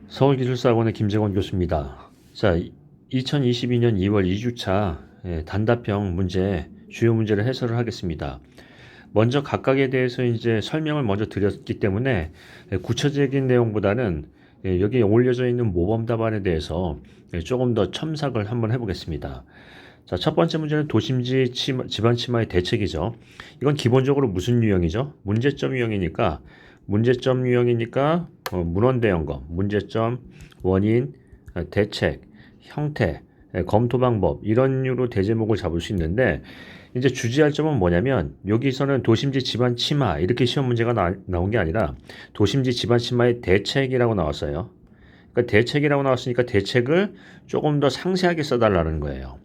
서울기술사학원의 김재권 교수입니다. 자, 2022년 2월 2주차 단답형 문제, 주요 문제를 해설을 하겠습니다. 먼저 각각에 대해서 이제 설명을 먼저 드렸기 때문에 구체적인 내용보다는 여기 올려져 있는 모범 답안에 대해서 조금 더 첨삭을 한번 해보겠습니다. 자, 첫 번째 문제는 도심지 집안 침하의 대책이죠. 이건 기본적으로 무슨 유형이죠? 문제점 유형이니까 문헌대연검, 문제점, 원인, 대책, 형태, 검토 방법 이런 류로 대제목을 잡을 수 있는데 이제 주지할 점은 뭐냐면 여기서는 도심지 집안 침하 이렇게 시험 문제가 나온 게 아니라 도심지 집안 침하의 대책이라고 나왔어요. 그러니까 대책이라고 나왔으니까 대책을 조금 더 상세하게 써달라는 거예요.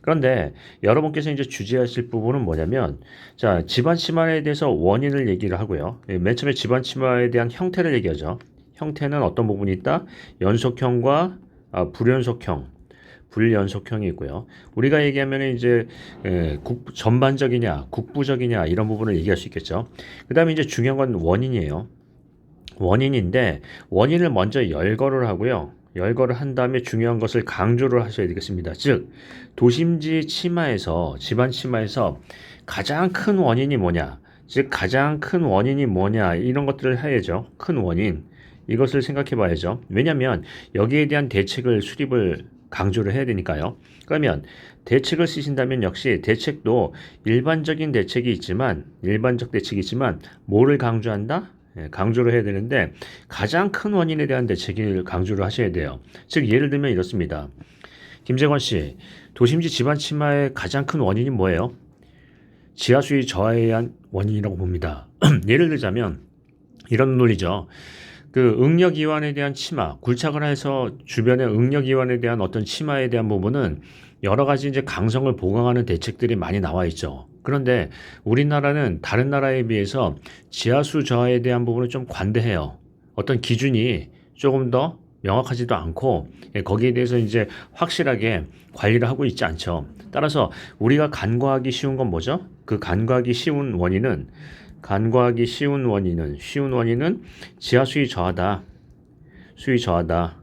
그런데 여러분께서 이제 주제하실 부분은 뭐냐면, 자, 집안 침하에 대해서 원인을 얘기를 하고요. 맨 처음에 집안 침하에 대한 형태를 얘기하죠. 형태는 어떤 부분이 있다? 연속형과 불연속형, 불연속형이 있고요. 우리가 얘기하면 이제 전반적이냐, 국부적이냐 이런 부분을 얘기할 수 있겠죠. 그다음에 이제 중요한 건 원인이에요. 원인인데 원인을 먼저 열거를 하고요. 열거를 한 다음에 중요한 것을 강조를 하셔야 되겠습니다. 즉 도심지 침하에서 집안 침하에서 가장 큰 원인이 뭐냐, 즉 가장 큰 원인이 뭐냐 이런 것들을 해야죠. 큰 원인 이것을 생각해 봐야죠. 왜냐하면 여기에 대한 대책을 수립을 강조를 해야 되니까요. 그러면 대책을 쓰신다면 역시 대책도 일반적 대책이 있지만 뭐를 강조한다? 강조를 해야 되는데 가장 큰 원인에 대한 대책을 강조를 하셔야 돼요. 즉 예를 들면 이렇습니다. 김재권 씨, 도심지 집안 침하의 가장 큰 원인이 뭐예요? 지하수위 저하에 의한 원인이라고 봅니다. 예를 들자면 이런 논리죠. 그 응력이완에 대한 침하, 굴착을 해서 주변의 응력이완에 대한 어떤 침하에 대한 부분은 여러 가지 이제 강성을 보강하는 대책들이 많이 나와 있죠. 그런데 우리나라는 다른 나라에 비해서 지하수 저하에 대한 부분을 좀 관대해요. 어떤 기준이 조금 더 명확하지도 않고 거기에 대해서 이제 확실하게 관리를 하고 있지 않죠. 따라서 우리가 간과하기 쉬운 건 뭐죠? 그 간과하기 쉬운 원인은 쉬운 원인은 지하 수위 저하다. 수위 저하다.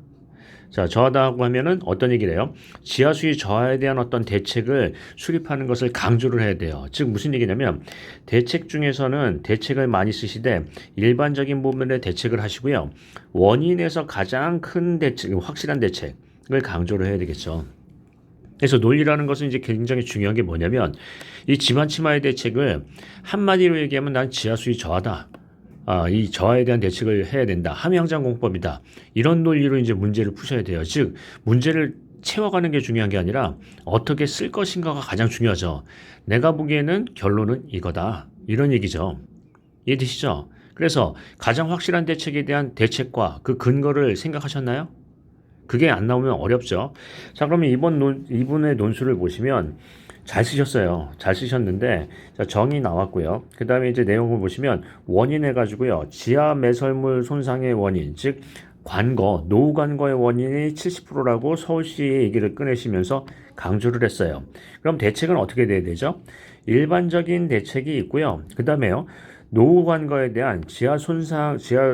자, 저하다고 하면은 어떤 얘기를 해요? 지하 수위 저하에 대한 어떤 대책을 수립하는 것을 강조를 해야 돼요. 즉 무슨 얘기냐면 대책 중에서는 대책을 많이 쓰시되 일반적인 부분의 대책을 하시고요. 원인에서 가장 큰 대책, 확실한 대책을 강조를 해야 되겠죠. 그래서 논리라는 것은 이제 굉장히 중요한 게 뭐냐면 이 집안 침하의 대책을 한마디로 얘기하면 난 지하수위 저하다. 이 저하에 대한 대책을 해야 된다. 함양장공법이다. 이런 논리로 이제 문제를 푸셔야 돼요. 즉 문제를 채워가는 게 중요한 게 아니라 어떻게 쓸 것인가가 가장 중요하죠. 내가 보기에는 결론은 이거다. 이런 얘기죠. 이해되시죠? 그래서 가장 확실한 대책에 대한 대책과 그 근거를 생각하셨나요? 그게 안 나오면 어렵죠. 자, 그러면 이분의 논술을 보시면 잘 쓰셨어요. 잘 쓰셨는데, 자, 정의 나왔고요. 그 다음에 이제 내용을 보시면 원인 해가지고요. 지하 매설물 손상의 원인, 즉, 노후 관거의 원인이 70%라고 서울시의 얘기를 꺼내시면서 강조를 했어요. 그럼 대책은 어떻게 돼야 되죠? 일반적인 대책이 있고요. 그 다음에요. 노후 관거에 대한 지하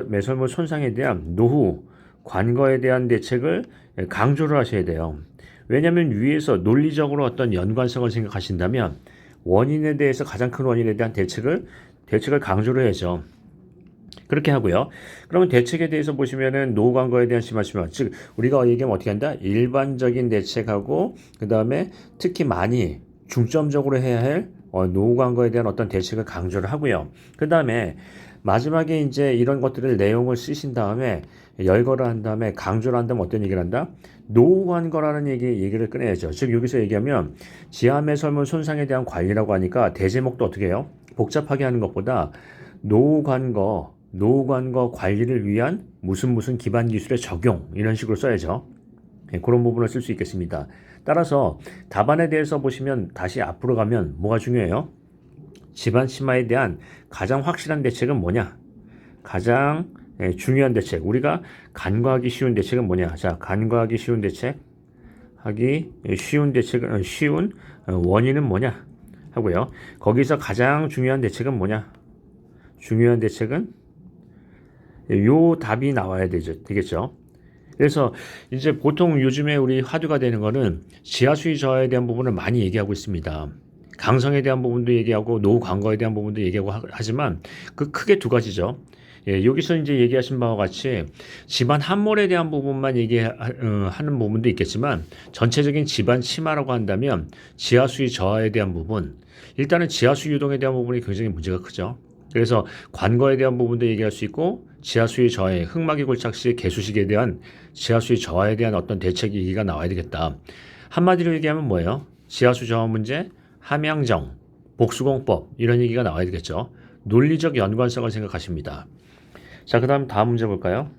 매설물 손상에 대한 노후 관거에 대한 대책을 강조를 하셔야 돼요. 왜냐하면 위에서 논리적으로 어떤 연관성을 생각하신다면 원인에 대해서 가장 큰 원인에 대한 대책을 강조를 해야죠. 그렇게 하고요. 그러면 대책에 대해서 보시면은 노후 관거에 대한 심하시면 즉 우리가 얘기하면 어떻게 한다? 일반적인 대책하고 그 다음에 특히 많이 중점적으로 해야 할 노후 관거에 대한 어떤 대책을 강조를 하고요. 그 다음에 마지막에 이제 이런 것들을 내용을 쓰신 다음에 열거를 한 다음에 강조를 한 다음에 어떤 얘기를 한다? 노후 관거라는 얘기를 꺼내야죠. 즉 여기서 얘기하면 지하 매설물 손상에 대한 관리라고 하니까 대제목도 어떻게 해요? 복잡하게 하는 것보다 노후 관거 관리를 위한 무슨 기반 기술의 적용 이런 식으로 써야죠. 그런 부분을 쓸 수 있겠습니다. 따라서 답안에 대해서 보시면 다시 앞으로 가면 뭐가 중요해요? 집안 침하에 대한 가장 확실한 대책은 뭐냐? 가장 중요한 대책. 우리가 간과하기 쉬운 대책은 뭐냐? 자, 간과하기 쉬운 대책. 쉬운 원인은 뭐냐? 하고요. 거기서 가장 중요한 대책은 뭐냐? 중요한 대책은 요 답이 나와야 되겠죠. 그래서 이제 보통 요즘에 우리 화두가 되는 거는 지하수위 저하에 대한 부분을 많이 얘기하고 있습니다. 강성에 대한 부분도 얘기하고 노후 관거에 대한 부분도 얘기하고 하지만 그 크게 두 가지죠. 예, 여기서 이제 얘기하신 바와 같이 집안 함몰에 대한 부분만 얘기하는 부분도 있겠지만 전체적인 집안 침하라고 한다면 지하수위 저하에 대한 부분, 일단은 지하수 유동에 대한 부분이 굉장히 문제가 크죠. 그래서 관거에 대한 부분도 얘기할 수 있고 지하수위 저하의 흙막이 골착 시 개수식에 대한 지하수위 저하에 대한 어떤 대책 얘기가 나와야 되겠다. 한마디로 얘기하면 뭐예요? 지하수 저하 문제, 함양정, 복수공법 이런 얘기가 나와야 되겠죠. 논리적 연관성을 생각하십니다. 자, 그다음 다음 문제 볼까요?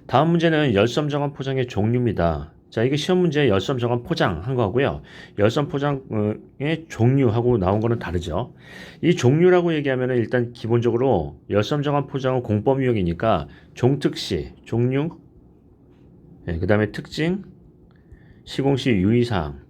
다음 문제는 열섬 정원 포장의 종류입니다. 자, 이게 시험 문제 열섬 정원 포장 한 거고요. 열섬 포장의 종류하고 나온 거는 다르죠. 이 종류라고 얘기하면 일단 기본적으로 열섬 정원 포장은 공법 유형이니까 종특시, 종류, 그 다음에 특징, 시공시 유의사항,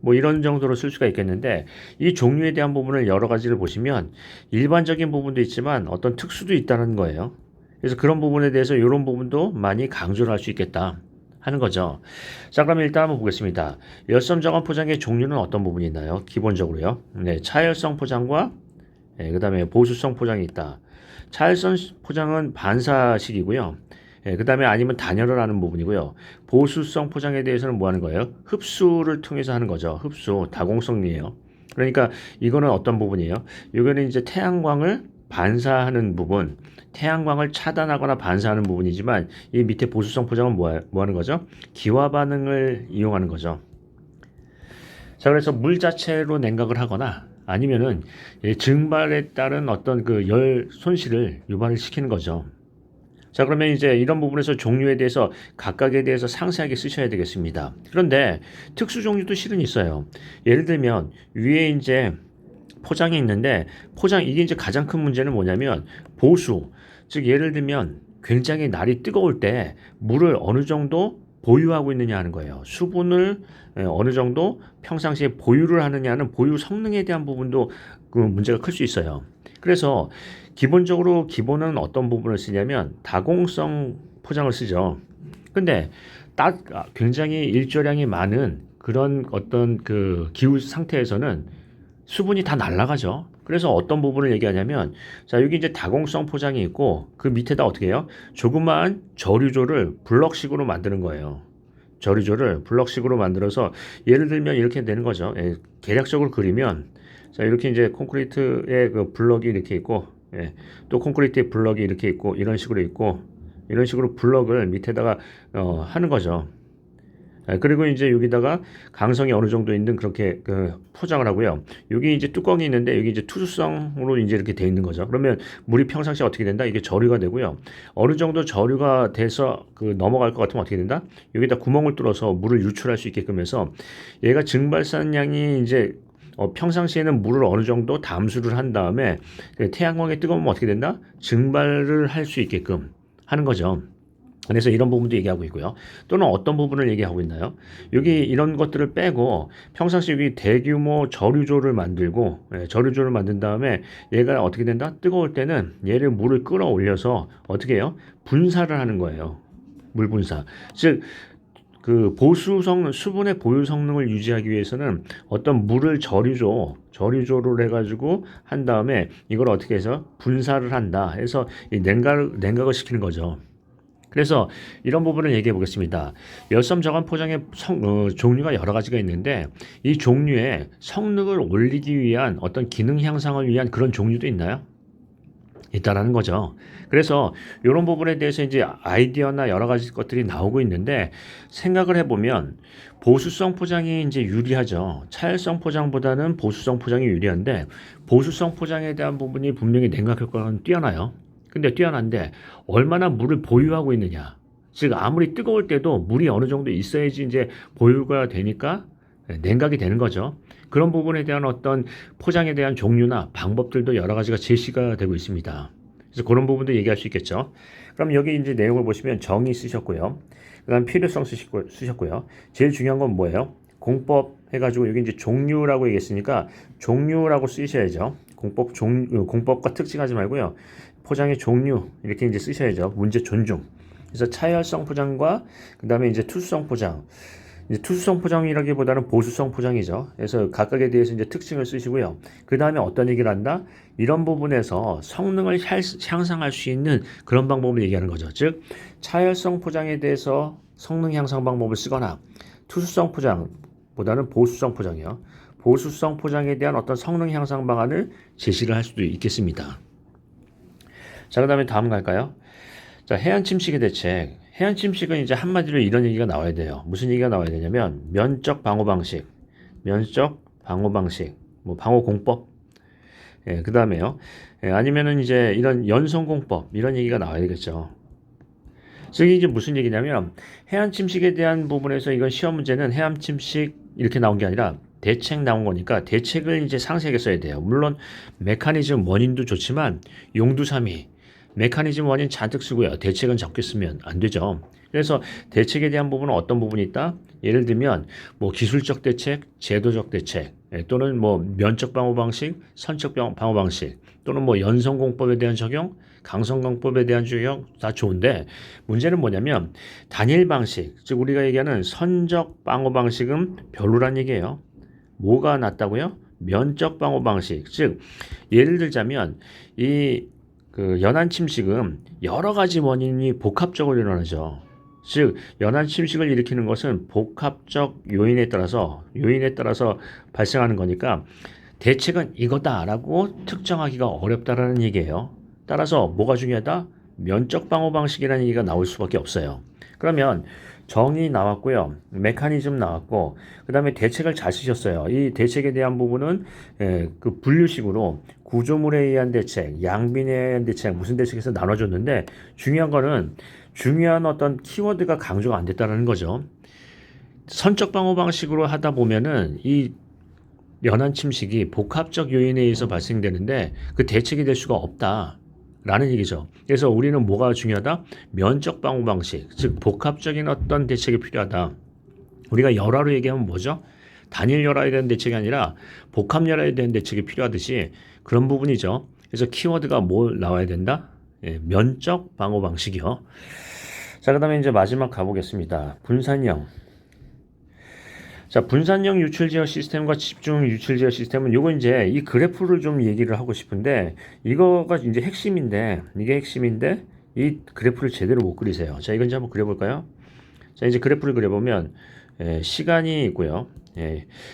뭐 이런 정도로 쓸 수가 있겠는데 이 종류에 대한 부분을 여러 가지를 보시면 일반적인 부분도 있지만 어떤 특수도 있다는 거예요. 그래서 그런 부분에 대해서 이런 부분도 많이 강조를 할 수 있겠다 하는 거죠. 자, 그러면 일단 한번 보겠습니다. 열섬 정원 포장의 종류는 어떤 부분이 있나요? 기본적으로요. 네, 차열성 포장과 그 다음에 보수성 포장이 있다. 차열성 포장은 반사식이고요. 그 다음에 아니면 단열을 하는 부분이고요. 보수성 포장에 대해서는 뭐 하는 거예요? 흡수를 통해서 하는 거죠. 흡수, 다공성이에요. 그러니까 이거는 어떤 부분이에요? 이거는 이제 태양광을 반사하는 부분, 태양광을 차단하거나 반사하는 부분이지만 이 밑에 보수성 포장은 뭐 하는 거죠? 기화 반응을 이용하는 거죠. 자, 그래서 물 자체로 냉각을 하거나 아니면은 증발에 따른 어떤 그 열 손실을 유발을 시키는 거죠. 자, 그러면 이제 이런 부분에서 종류에 대해서 각각에 대해서 상세하게 쓰셔야 되겠습니다. 그런데 특수 종류도 실은 있어요. 예를 들면 위에 이제 포장이 있는데 포장 이게 이제 가장 큰 문제는 뭐냐면 보수. 즉 예를 들면 굉장히 날이 뜨거울 때 물을 어느 정도 보유하고 있느냐 하는 거예요. 수분을 어느 정도 평상시에 보유를 하느냐는 보유 성능에 대한 부분도 그 문제가 클 수 있어요. 그래서 기본적으로 기본은 어떤 부분을 쓰냐면 다공성 포장을 쓰죠. 근데 굉장히 일조량이 많은 그런 어떤 그 기후 상태에서는 수분이 다 날아가죠. 그래서 어떤 부분을 얘기하냐면 자, 여기 이제 다공성 포장이 있고 그 밑에다 어떻게 해요? 조그마한 저류조를 블럭식으로 만드는 거예요. 저류조를 블럭식으로 만들어서 예를 들면 이렇게 되는 거죠. 예, 계략적으로 그리면 자, 이렇게 이제 콘크리트의 그 블럭이 이렇게 있고 예, 또 콘크리트의 블럭이 이렇게 있고 이런 식으로 있고 이런 식으로 블럭을 밑에다가 하는 거죠. 그리고 이제 여기다가 강성이 어느 정도 있는 그렇게 그 포장을 하고요. 여기 이제 뚜껑이 있는데 여기 이제 투수성으로 이제 이렇게 돼 있는 거죠. 그러면 물이 평상시에 어떻게 된다? 이게 저류가 되고요. 어느 정도 저류가 돼서 그 넘어갈 것 같으면 어떻게 된다? 여기다 구멍을 뚫어서 물을 유출할 수 있게끔 해서 얘가 증발산량이 이제 평상시에는 물을 어느 정도 담수를 한 다음에 태양광에 뜨거우면 어떻게 된다? 증발을 할 수 있게끔 하는 거죠. 그래서 이런 부분도 얘기하고 있고요. 또는 어떤 부분을 얘기하고 있나요? 여기 이런 것들을 빼고 평상시 여기 대규모 저류조를 만들고 저류조를 만든 다음에 얘가 어떻게 된다? 뜨거울 때는 얘를 물을 끌어올려서 어떻게 해요? 분사를 하는 거예요. 물 분사. 즉 그 수분의 보유 성능을 유지하기 위해서는 어떤 물을 저류조를 해가지고 한 다음에 이걸 어떻게 해서 분사를 한다 해서 이 냉각을 시키는 거죠. 그래서 이런 부분을 얘기해 보겠습니다. 열섬 저감 포장의 종류가 여러 가지가 있는데 이 종류의 성능을 올리기 위한 어떤 기능 향상을 위한 그런 종류도 있나요? 있다라는 거죠. 그래서 이런 부분에 대해서 이제 아이디어나 여러 가지 것들이 나오고 있는데 생각을 해보면 보수성 포장이 이제 유리하죠. 차열성 포장보다는 보수성 포장이 유리한데 보수성 포장에 대한 부분이 분명히 냉각 효과는 뛰어나요. 근데 뛰어난데 얼마나 물을 보유하고 있느냐. 즉 아무리 뜨거울 때도 물이 어느 정도 있어야지 이제 보유가 되니까 냉각이 되는 거죠. 그런 부분에 대한 어떤 포장에 대한 종류나 방법들도 여러 가지가 제시가 되고 있습니다. 그래서 그런 부분도 얘기할 수 있겠죠. 그럼 여기 이제 내용을 보시면 정의 쓰셨고요. 그다음 필요성 쓰셨고요. 제일 중요한 건 뭐예요? 공법 해가지고 여기 이제 종류라고 얘기했으니까 종류라고 쓰셔야죠. 공법과 특징하지 말고요. 포장의 종류 이렇게 이제 쓰셔야죠. 문제 존중. 그래서 차열성 포장과 그다음에 이제 투수성 포장. 이제 투수성 포장이라기보다는 보수성 포장이죠. 그래서 각각에 대해서 이제 특징을 쓰시고요. 그 다음에 어떤 얘기를 한다? 이런 부분에서 성능을 향상할 수 있는 그런 방법을 얘기하는 거죠. 즉, 차열성 포장에 대해서 성능 향상 방법을 쓰거나 투수성 포장보다는 보수성 포장이요. 보수성 포장에 대한 어떤 성능 향상 방안을 제시를 할 수도 있겠습니다. 자, 그 다음에 다음 갈까요? 자, 해안 침식의 대책. 해안 침식은 이제 한마디로 이런 얘기가 나와야 돼요. 무슨 얘기가 나와야 되냐면 면적 방어 방식, 뭐 방어 공법. 예, 그 다음에요. 예, 아니면은 이제 이런 연성 공법 이런 얘기가 나와야 되겠죠. 즉 이제 무슨 얘기냐면 해안 침식에 대한 부분에서 이건 시험 문제는 해안 침식 이렇게 나온 게 아니라 대책 나온 거니까 대책을 이제 상세하게 써야 돼요. 물론 메커니즘 원인도 좋지만 용두사미 메커니즘 원인 잔뜩 쓰고요. 대책은 적게 쓰면 안 되죠. 그래서 대책에 대한 부분은 어떤 부분이 있다? 예를 들면 뭐 기술적 대책, 제도적 대책, 또는 뭐 면적 방어 방식, 선적 방어 방식, 또는 뭐 연성공법에 대한 적용, 강성공법에 대한 적용 다 좋은데 문제는 뭐냐면 단일 방식, 즉 우리가 얘기하는 선적 방어 방식은 별로란 얘기예요. 뭐가 낫다고요? 면적 방어 방식, 즉 예를 들자면 이 연안 침식은 여러 가지 원인이 복합적으로 일어나죠. 즉 연안 침식을 일으키는 것은 복합적 요인에 따라서 발생하는 거니까 대책은 이거다라고 특정하기가 어렵다라는 얘기예요. 따라서 뭐가 중요하다? 면적 방어 방식이라는 얘기가 나올 수밖에 없어요. 그러면 정의 나왔고요. 메커니즘 나왔고 그다음에 대책을 잘 쓰셨어요. 이 대책에 대한 부분은 그 분류식으로 구조물에 의한 대책, 양빈에 의한 대책, 무슨 대책에서 나눠줬는데 중요한 거는 중요한 어떤 키워드가 강조가 안 됐다는 거죠. 선적 방어 방식으로 하다 보면은 이 연안 침식이 복합적 요인에 의해서 발생되는데 그 대책이 될 수가 없다라는 얘기죠. 그래서 우리는 뭐가 중요하다? 면적 방어 방식, 즉 복합적인 어떤 대책이 필요하다. 우리가 열화로 얘기하면 뭐죠? 단일 열화에 대한 대책이 아니라 복합 열화에 대한 대책이 필요하듯이 그런 부분이죠. 그래서 키워드가 뭐 나와야 된다? 예, 면적 방어 방식이요. 자, 그 다음에 이제 마지막 가보겠습니다. 분산형. 자, 분산형 유출 제어 시스템과 집중 유출 제어 시스템은 요거 이제 이 그래프를 좀 얘기를 하고 싶은데 이거가 이제 핵심인데 이게 핵심인데 이 그래프를 제대로 못 그리세요. 자, 이건 이제 한번 그려볼까요? 자, 이제 그래프를 그려보면 시간이 있고요.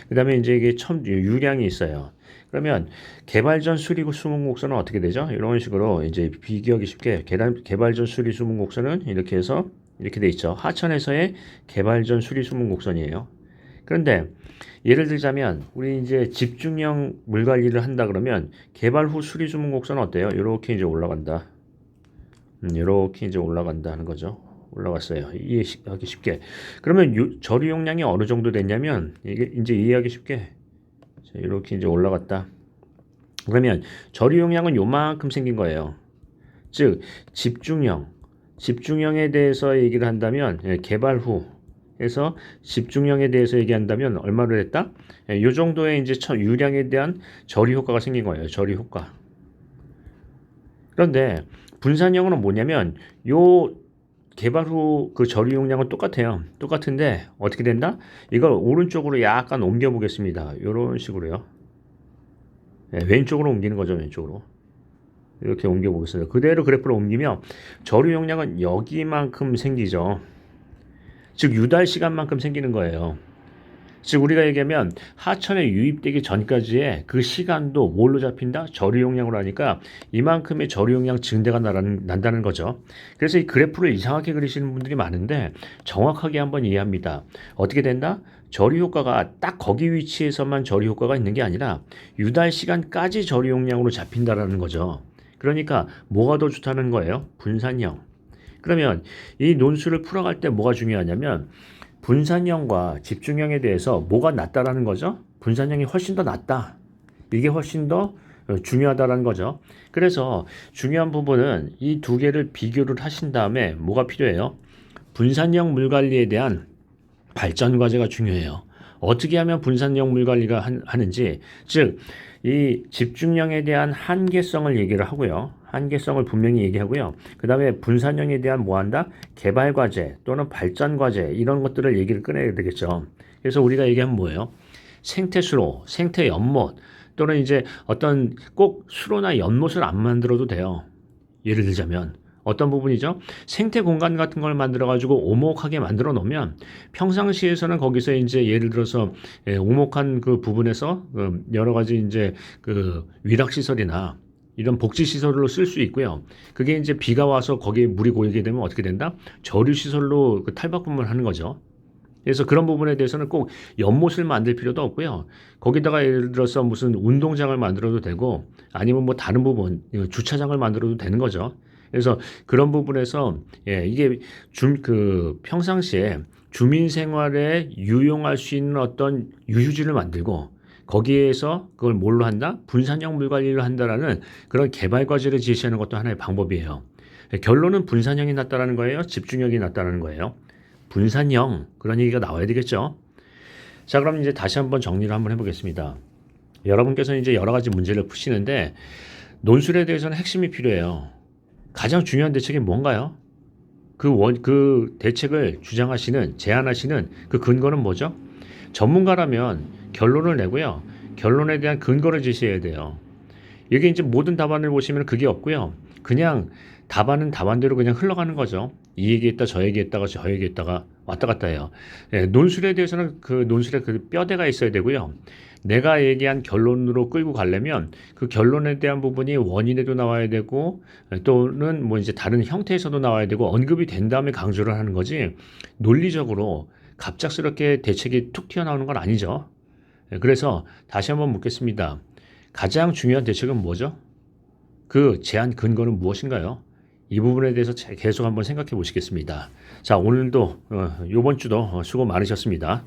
그 다음에 이제 이게 유량이 있어요. 그러면 개발 전 수리 수문 곡선은 어떻게 되죠? 이런 식으로 이제 비교하기 쉽게 개발 전 수리 수문 곡선은 이렇게 해서 이렇게 돼 있죠. 하천에서의 개발 전 수리 수문 곡선이에요. 그런데 예를 들자면 우리 이제 집중형 물 관리를 한다 그러면 개발 후 수리 수문 곡선은 어때요? 이렇게 이제 올라간다. 이렇게 이제 올라간다 하는 거죠. 올라갔어요. 이해하기 쉽게. 그러면 저류 용량이 어느 정도 됐냐면 이게 이제 이해하기 쉽게 이렇게 이제 올라갔다. 그러면 저류 용량은 요만큼 생긴 거예요. 즉 집중형에 대해서 얘기를 한다면 개발 후 해서 집중형에 대해서 얘기한다면 얼마로 됐다? 이 정도의 이제 유량에 대한 저류 효과가 생긴 거예요. 저류 효과. 그런데 분산형은 뭐냐면 요 개발 후 그 저류 용량은 똑같아요. 똑같은데 어떻게 된다? 이걸 오른쪽으로 약간 옮겨 보겠습니다. 이런 식으로요. 왼쪽으로 옮기는 거죠. 왼쪽으로. 이렇게 옮겨 보겠습니다. 그대로 그래프를 옮기면 저류 용량은 여기만큼 생기죠. 즉 유달 시간만큼 생기는 거예요. 즉 우리가 얘기하면 하천에 유입되기 전까지의 그 시간도 뭘로 잡힌다? 저류 용량으로 하니까 이만큼의 저류 용량 증대가 난다는 거죠. 그래서 이 그래프를 이상하게 그리시는 분들이 많은데 정확하게 한번 이해합니다. 어떻게 된다? 저류 효과가 딱 거기 위치에서만 저류 효과가 있는 게 아니라 유달 시간까지 저류 용량으로 잡힌다라는 거죠. 그러니까 뭐가 더 좋다는 거예요? 분산형. 그러면 이 논술을 풀어갈 때 뭐가 중요하냐면 분산형과 집중형에 대해서 뭐가 낫다라는 거죠? 분산형이 훨씬 더 낫다. 이게 훨씬 더 중요하다라는 거죠. 그래서 중요한 부분은 이 두 개를 비교를 하신 다음에 뭐가 필요해요? 분산형 물관리에 대한 발전 과제가 중요해요. 어떻게 하면 분산형 물관리가 하는지, 즉 이 집중형에 대한 한계성을 얘기를 하고요. 한계성을 분명히 얘기하고요. 그 다음에 분산형에 대한 뭐 한다? 개발 과제 또는 발전 과제 이런 것들을 얘기를 꺼내야 되겠죠. 그래서 우리가 얘기하면 뭐예요? 생태 수로, 생태 연못 또는 이제 어떤 꼭 수로나 연못을 안 만들어도 돼요. 예를 들자면 어떤 부분이죠? 생태 공간 같은 걸 만들어 가지고 오목하게 만들어 놓으면 평상시에서는 거기서 이제 예를 들어서 오목한 그 부분에서 여러 가지 이제 그 위락 시설이나 이런 복지 시설로 쓸 수 있고요. 그게 이제 비가 와서 거기에 물이 고이게 되면 어떻게 된다? 저류 시설로 그 탈바꿈을 하는 거죠. 그래서 그런 부분에 대해서는 꼭 연못을 만들 필요도 없고요. 거기다가 예를 들어서 무슨 운동장을 만들어도 되고 아니면 뭐 다른 부분 주차장을 만들어도 되는 거죠. 그래서 그런 부분에서 이게 그 평상시에 주민 생활에 유용할 수 있는 어떤 유휴지를 만들고 거기에서 그걸 뭘로 한다? 분산형 물 관리를 한다라는 그런 개발 과제를 제시하는 것도 하나의 방법이에요. 결론은 분산형이 낫다라는 거예요. 집중력이 낫다라는 거예요. 분산형 그런 얘기가 나와야 되겠죠. 자, 그럼 이제 다시 한번 정리를 한번 해보겠습니다. 여러분께서는 이제 여러 가지 문제를 푸시는데 논술에 대해서는 핵심이 필요해요. 가장 중요한 대책이 뭔가요? 그 대책을 주장하시는, 제안하시는 그 근거는 뭐죠? 전문가라면 결론을 내고요. 결론에 대한 근거를 제시해야 돼요. 이게 이제 모든 답안을 보시면 그게 없고요. 그냥 답안은 답안대로 그냥 흘러가는 거죠. 이 얘기했다, 저 얘기했다가 저 얘기했다가 왔다 갔다 해요. 논술에 대해서는 그 논술에 그 뼈대가 있어야 되고요. 내가 얘기한 결론으로 끌고 가려면 그 결론에 대한 부분이 원인에도 나와야 되고 또는 뭐 이제 다른 형태에서도 나와야 되고 언급이 된 다음에 강조를 하는 거지 논리적으로 갑작스럽게 대책이 툭 튀어나오는 건 아니죠. 그래서 다시 한번 묻겠습니다. 가장 중요한 대책은 뭐죠? 그 제안 근거는 무엇인가요? 이 부분에 대해서 계속 한번 생각해 보시겠습니다. 자, 오늘도 이번 주도 수고 많으셨습니다.